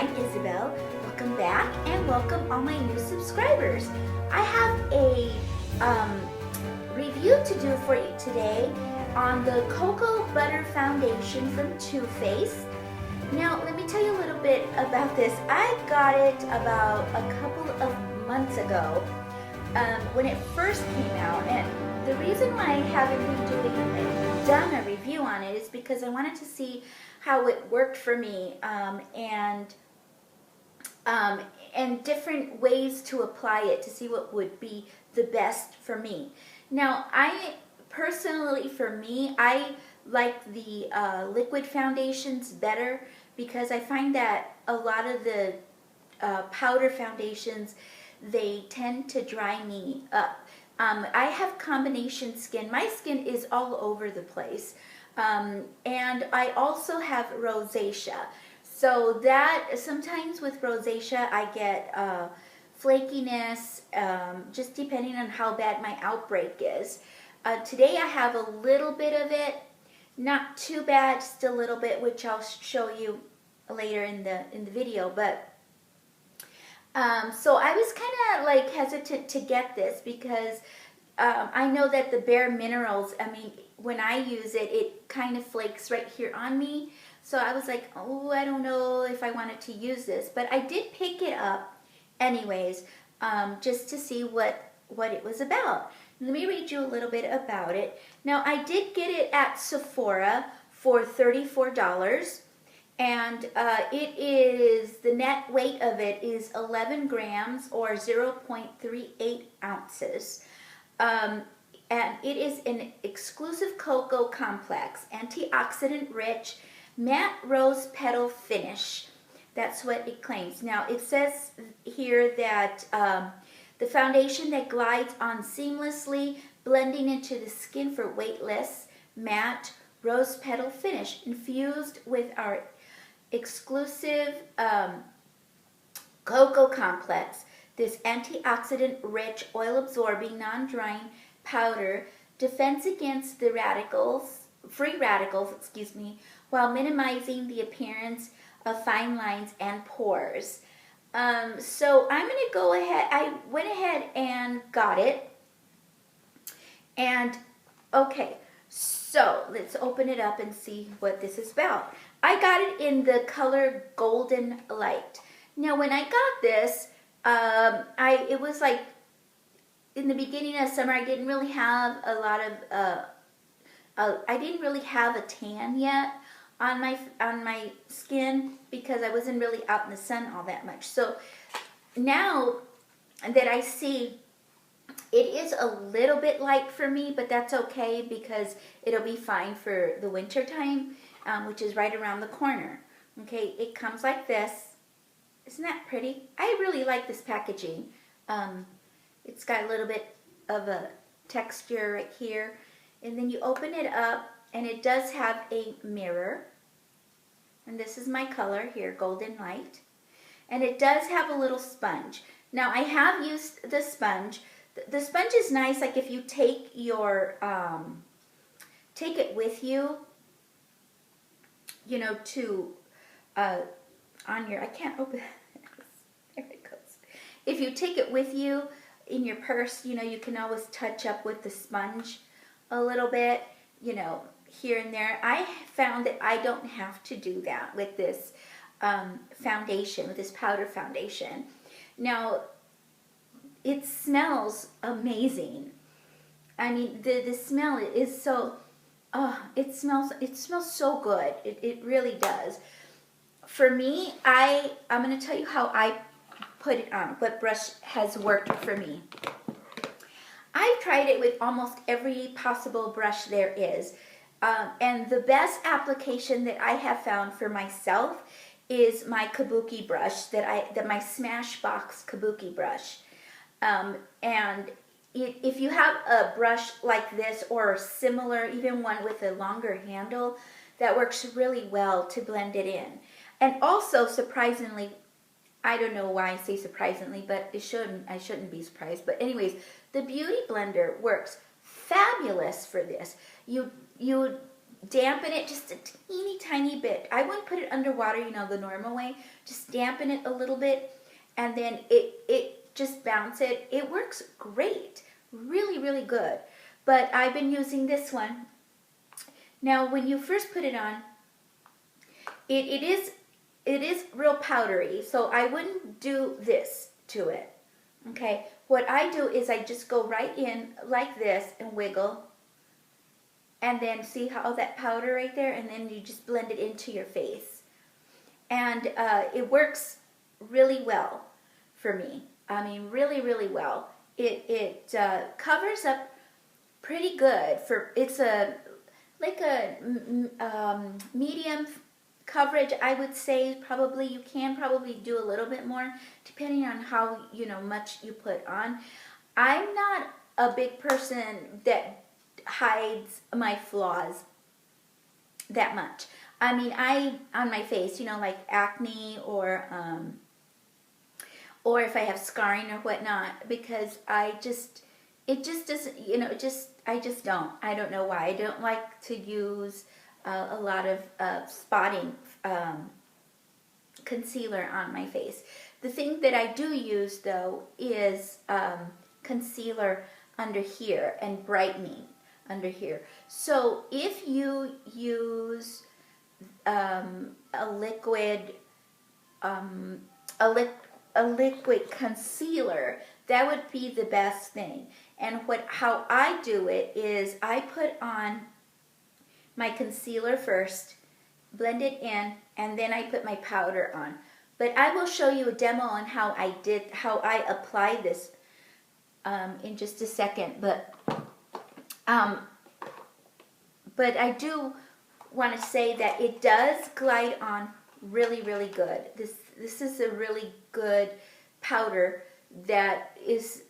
I'm Isabel. Welcome back and welcome all my new subscribers. I have a review to do for you today on the Cocoa Butter Foundation from Too Faced. Now, let me tell you a little bit about this. I got it about a couple of months ago when it first came out, and the reason why I haven't been done a review on it is because I wanted to see how it worked for me and different ways to apply it to see what would be the best for me. Now, I personally, for me, I like the liquid foundations better because I find that a lot of the powder foundations, they tend to dry me up. I have combination skin. My skin is all over the place. And I also have rosacea. So that sometimes with rosacea I get flakiness, just depending on how bad my outbreak is. Today I have a little bit of it, not too bad, just a little bit, which I'll show you later in the video. But so I was kind of like hesitant to get this because I know that the Bare Minerals, I mean, when I use it, it kind of flakes right here on me. So I was like, oh, I don't know if I wanted to use this. But I did pick it up anyways, just to see what it was about. Let me read you a little bit about it. Now, I did get it at Sephora for $34. And it is, the net weight of it is 11 grams or 0.38 ounces. And it is an exclusive cocoa complex, antioxidant rich, matte rose petal finish. That's what it claims. Now it says here that the foundation that glides on seamlessly, blending into the skin for weightless, matte rose petal finish, infused with our exclusive cocoa complex. This antioxidant rich, oil absorbing, non-drying powder defends against the free radicals, while minimizing the appearance of fine lines and pores. So I'm going to go ahead, I went ahead and got it. And okay, so let's open it up and see what this is about. I got it in the color Golden Light. Now when I got this, it was like in the beginning of summer. I didn't really have a lot of I didn't really have a tan yet on my skin because I wasn't really out in the sun all that much. So now that I see it is a little bit light for me, but that's okay because it'll be fine for the winter time, which is right around the corner. Okay, it comes like this. Isn't that pretty? I really like this packaging. It's got a little bit of a texture right here. And then you open it up, and it does have a mirror. And this is my color here, Golden Light. And it does have a little sponge. Now, I have used the sponge. The sponge is nice, like if you take your, take it with you, you know, to, on your, I can't open it. There it goes. If you take it with you in your purse, you know, you can always touch up with the sponge a little bit, you know, here and there. I found that I don't have to do that with this foundation, with this powder foundation. Now, it smells amazing. I mean, the smell is so, it smells so good. It really does. For me, I'm going to tell you how I put it on, what brush has worked for me. I've tried it with almost every possible brush there is. And the best application that I have found for myself is my kabuki brush, my SMASHBOX kabuki brush. And if you have a brush like this or similar, even one with a longer handle, that works really well to blend it in. And also, surprisingly, I don't know why I say surprisingly, but I shouldn't be surprised. But anyways, the Beauty Blender works fabulous for this. You dampen it just a teeny tiny bit. I wouldn't put it underwater, you know, the normal way. Just dampen it a little bit, and then it just bounce it. It works great. Really, really good. But I've been using this one. Now, when you first put it on, it is real powdery, so I wouldn't do this to it. Okay, what I do is I just go right in like this and wiggle, and then see how that powder right there, and then you just blend it into your face. And it works really well for me. I mean, really, really well. It covers up pretty good for, it's a like a medium coverage, I would say. Probably you can probably do a little bit more depending on how, you know, much you put on. I'm not a big person that hides my flaws that much. I mean, on my face, you know, like acne or if I have scarring or whatnot, because it just doesn't, you know, I just don't. I don't know why. I don't like to use a lot of spotting concealer on my face. The thing that I do use, though, is concealer under here and brightening under here. So if you use a liquid concealer, that would be the best thing. And how I do it is I put on my concealer first, blend it in, and then I put my powder on. But I will show you a demo on how I apply this in just a second. But I do want to say that it does glide on really, really good. This is a really good powder that it's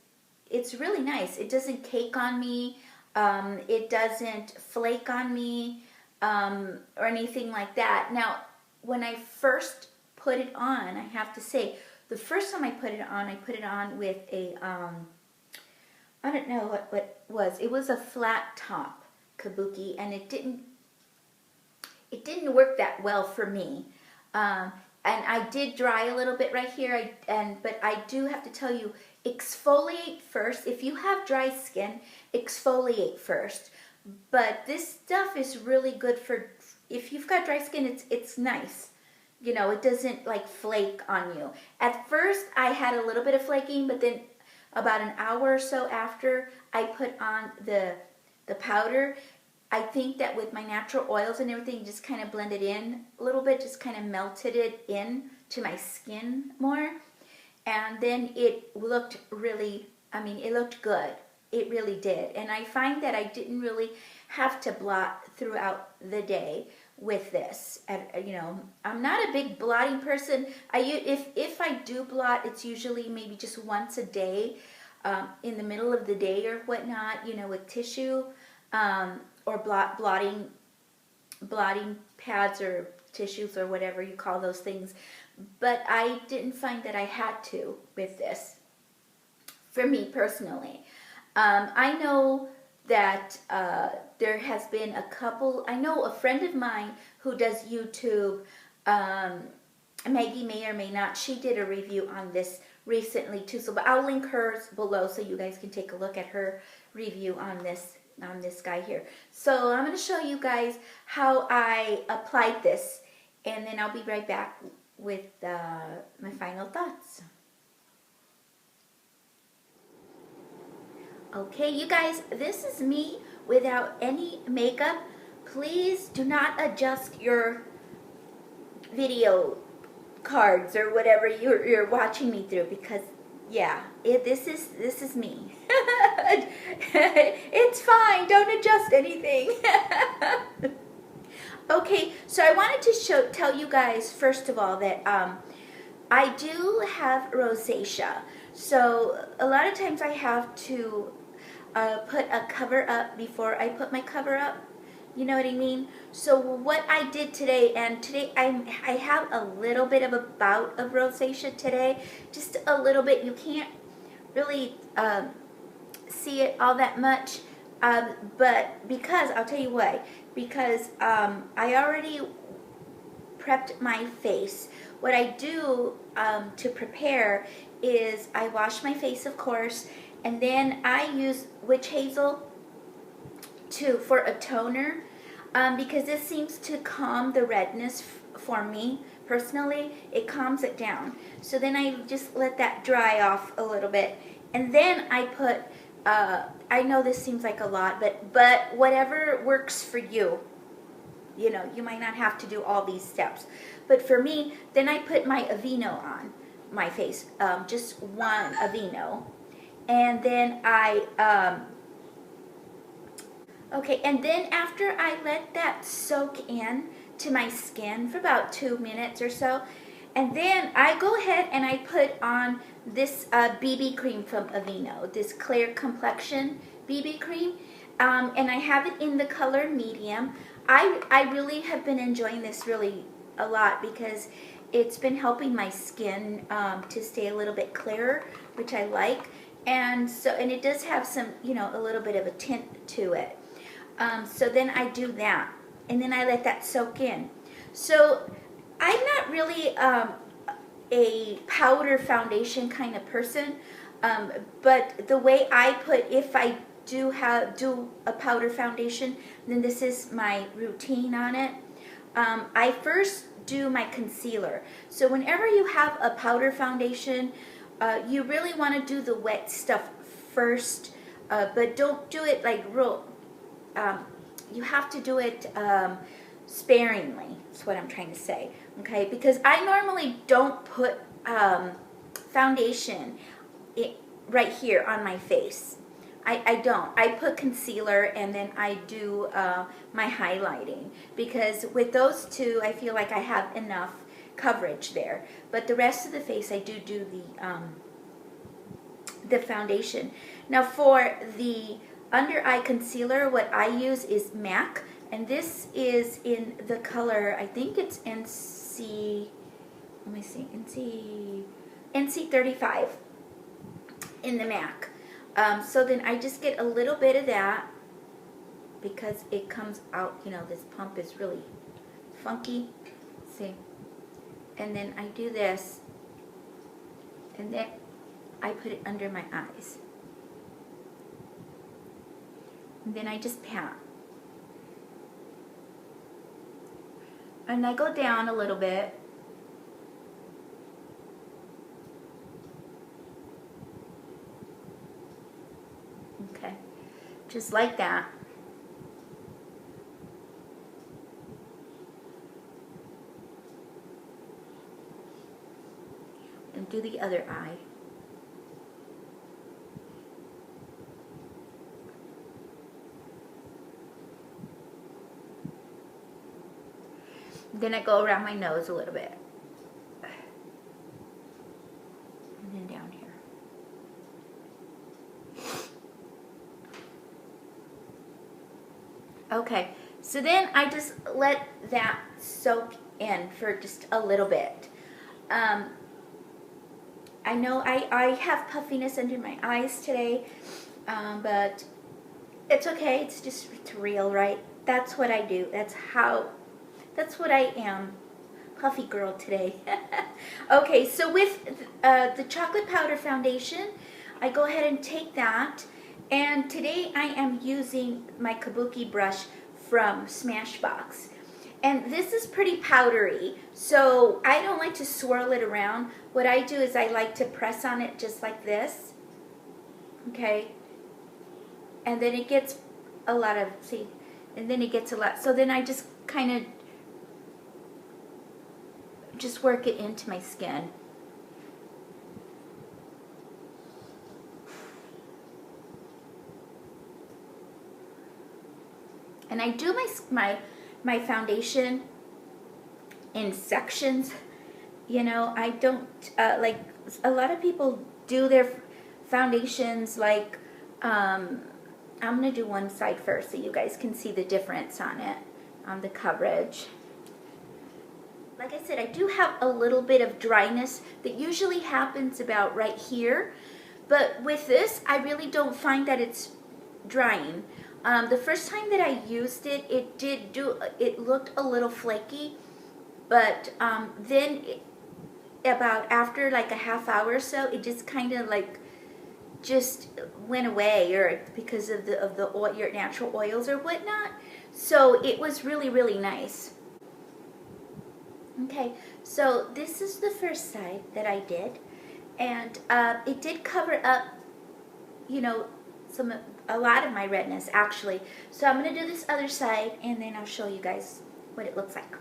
really nice. It doesn't cake on me. It doesn't flake on me or anything like that. Now, when I first put it on, I have to say, the first time I put it on with a, I don't know what it was. It was a flat top kabuki, and it didn't work that well for me. And I did dry a little bit right here, but I do have to tell you, exfoliate first. If you have dry skin, exfoliate first. But this stuff is really good for, if you've got dry skin, it's nice. You know, it doesn't like flake on you. At first, I had a little bit of flaking, but then about an hour or so after I put on the powder, I think that with my natural oils and everything, just kind of blended in a little bit, just kind of melted it in to my skin more. And then it looked really, I mean, it looked good. It really did. And I find that I didn't really have to blot throughout the day with this. And, you know, I'm not a big blotting person. If I do blot, it's usually maybe just once a day, in the middle of the day or whatnot, you know, with tissue, or blotting pads or tissues or whatever you call those things. But I didn't find that I had to with this, for me personally. I know that there has been a couple, I know a friend of mine who does YouTube, Maggie may or may not, she did a review on this recently too, so but I'll link hers below so you guys can take a look at her review on this guy here. So I'm going to show you guys how I applied this, and then I'll be right back with my final thoughts. Okay, you guys, this is me without any makeup. Please do not adjust your video cards or whatever you're watching me through, because yeah, this is me. It's fine, don't adjust anything. Okay, so I wanted to tell you guys first of all that I do have rosacea. So a lot of times I have to put a cover up before I put my cover up. You know what I mean? So what I did today, and today I have a little bit of a bout of rosacea today, just a little bit. You can't really see it all that much, but because, I'll tell you why, because I already prepped my face. What I do to prepare is I wash my face, of course, and then I use witch hazel for a toner because this seems to calm the redness for me personally. It calms it down. So then I just let that dry off a little bit, and then I put I know this seems like a lot, but whatever works for you. You know, you might not have to do all these steps. But for me, then I put my Aveeno on my face, just one Aveeno. And then okay, and then after I let that soak in to my skin for about 2 minutes or so, and then I go ahead and I put on this BB cream from Aveeno, this clear complexion BB cream, and I have it in the color medium. I really have been enjoying this really a lot because it's been helping my skin to stay a little bit clearer, which I like, and it does have some, you know, a little bit of a tint to it. So then I do that, and then I let that soak in. So I'm not really a powder foundation kind of person, but the way I put, if I do a powder foundation, then this is my routine on it. I first do my concealer. So whenever you have a powder foundation, you really want to do the wet stuff first, but don't do it like real. You have to do it sparingly. That's what I'm trying to say. Okay, because I normally don't put foundation right here on my face. I don't. I put concealer and then I do my highlighting, because with those two I feel like I have enough coverage there. But the rest of the face I do the foundation. Now for the under eye concealer, what I use is MAC, and this is in the color, I think it's NC, let me see, NC35 in the MAC. So then I just get a little bit of that because it comes out, you know, this pump is really funky. See? And then I do this, and then I put it under my eyes. And then I just pat. And I go down a little bit. Okay, just like that. And do the other eye. Then I go around my nose a little bit. And then down here. Okay, so then I just let that soak in for just a little bit. I know I have puffiness under my eyes today, but it's okay. It's real, right? That's what I do. That's what I am. Puffy girl today. Okay, so with the chocolate powder foundation, I go ahead and take that, and today I am using my kabuki brush from SMASHBOX. And this is pretty powdery, so I don't like to swirl it around. What I do is I like to press on it just like this. Okay? And then it gets a lot of, see, and then it gets a lot. So then I just kind of just work it into my skin. And I do my foundation in sections. You know, I don't, like a lot of people do their foundations like, I'm going to do one side first so you guys can see the difference on it, on the coverage. Like I said, I do have a little bit of dryness that usually happens about right here, but with this, I really don't find that it's drying. The first time that I used it, it looked a little flaky, but then about after like a half hour or so, it just kind of like just went away, or because of the oil, your natural oils or whatnot. So it was really, really nice. Okay, so this is the first side that I did, and it did cover up, you know, a lot of my redness actually. So I'm going to do this other side, and then I'll show you guys what it looks like.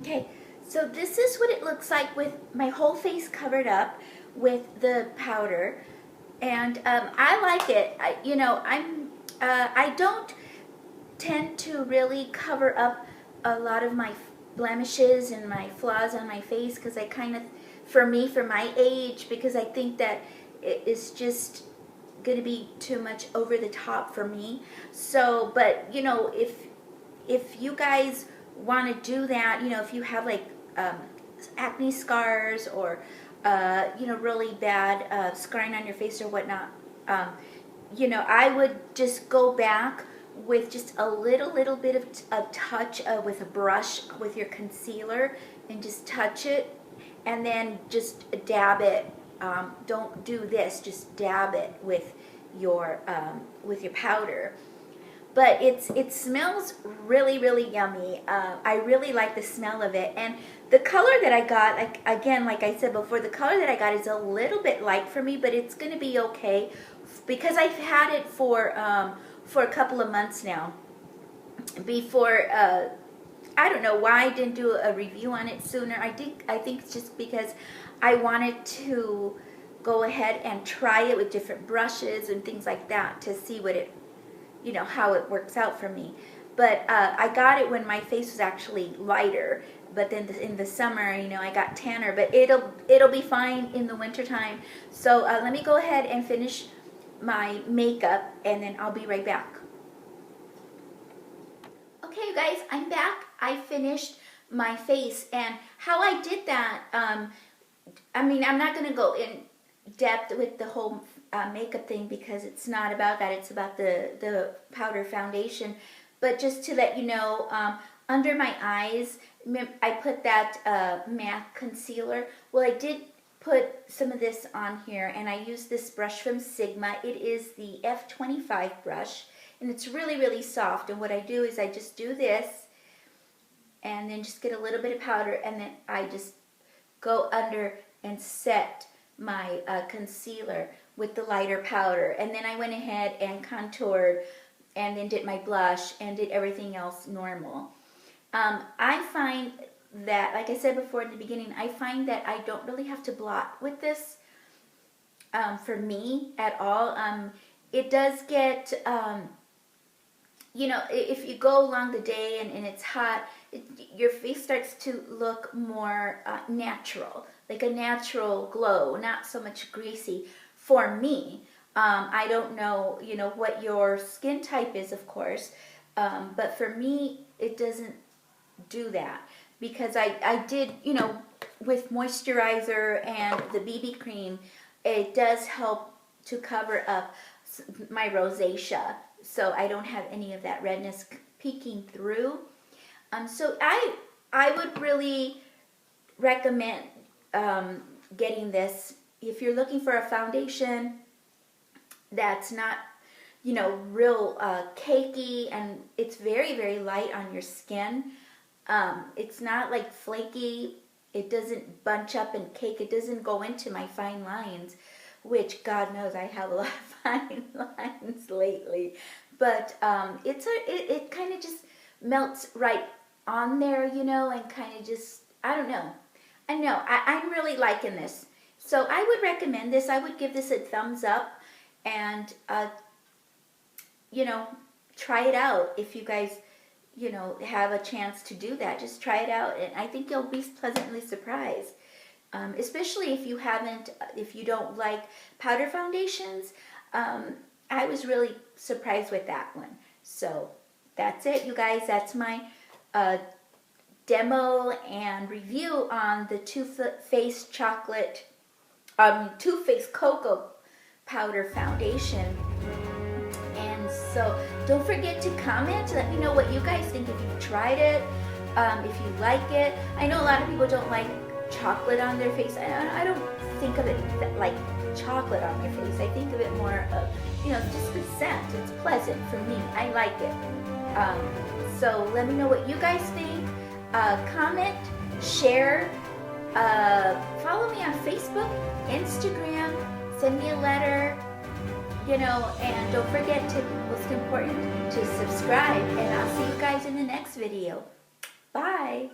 Okay, so this is what it looks like with my whole face covered up with the powder, and I like it. I don't tend to really cover up a lot of my blemishes and my flaws on my face, because I kind of, for my age, because I think that it is just going to be too much over the top for me. So, but you know, if you guys want to do that, you know, if you have like acne scars, or you know, really bad scarring on your face or whatnot, you know, I would just go back with just a little bit of a touch with a brush with your concealer, and just touch it, and then just dab it. Don't do this, just dab it with your powder. But it smells really, really yummy. I really like the smell of it, and the color that I got, like I said before, the color that I got is a little bit light for me, but it's going to be okay, because I've had it for a couple of months now. Before, I don't know why I didn't do a review on it sooner. I think it's just because I wanted to go ahead and try it with different brushes and things like that to see what it, you know, how it works out for me. But I got it when my face was actually lighter. But then in the summer, you know, I got tanner. But it'll be fine in the wintertime. So let me go ahead and finish my makeup, and then I'll be right back. Okay, you guys, I'm back. I finished my face, and how I did that, I mean, I'm not going to go in depth with the whole makeup thing, because it's not about that. It's about the powder foundation. But just to let you know, under my eyes, I put that MAC concealer. Well, I did put some of this on here, and I used this brush from Sigma. It is the F25 brush, and it's really, really soft. And what I do is I just do this, and then just get a little bit of powder, and then I just go under and set my concealer with the lighter powder. And then I went ahead and contoured, and then did my blush, and did everything else normal. I find that, like I said before in the beginning, I find that I don't really have to blot with this for me at all. It does get, you know, if you go along the day and it's hot, your face starts to look more natural, like a natural glow, not so much greasy for me. I don't know, you know, what your skin type is, of course, but for me, it doesn't do that, because I did, you know, with moisturizer and the BB cream, it does help to cover up my rosacea, so I don't have any of that redness peeking through. So I would really recommend getting this if you're looking for a foundation that's not, you know, real cakey, and it's very, very light on your skin. It's not like flaky. It doesn't bunch up and cake. It doesn't go into my fine lines, which God knows I have a lot of fine lines lately. But it kind of just melts right on there, you know, and kind of just, I don't know. I'm really liking this. So I would recommend this. I would give this a thumbs up, and, you know, try it out if you guys, you know, have a chance to do that. Just try it out, and I think you'll be pleasantly surprised. Especially if you don't like powder foundations. I was really surprised with that one. So that's it, you guys. That's my demo and review on the Too Faced Cocoa Powder Foundation. And So don't forget to comment. Let me know what you guys think if you've tried it, if you like it. I know a lot of people don't like chocolate on their face. I don't think of it like chocolate on their face. I think of it more of, just the scent. It's pleasant for me. I like it. So let me know what you guys think. Comment, share, follow me on Facebook, Instagram, send me a letter, and don't forget to, most important, to subscribe, and I'll see you guys in the next video. Bye.